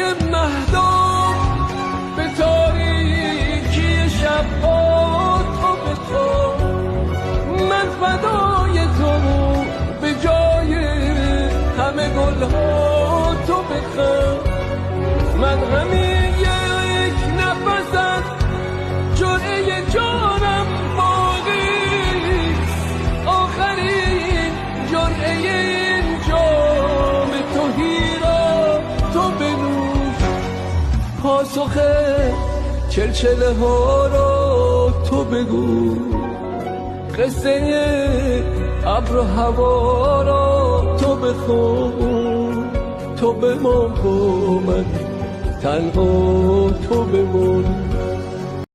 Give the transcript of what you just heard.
های مهدام به تاریکی شب‌ها تو بخواه، من فدای تو به جای همه گلها تو بخواه، من همین یک نفست جرعه جانم باقی، آخرین جرعه این جام تهی تو بنوش، پاسخ چلچله ها را تو بگو، قصه ابر و هوا را تو بخون، تو بمان با من تنها تو بمان.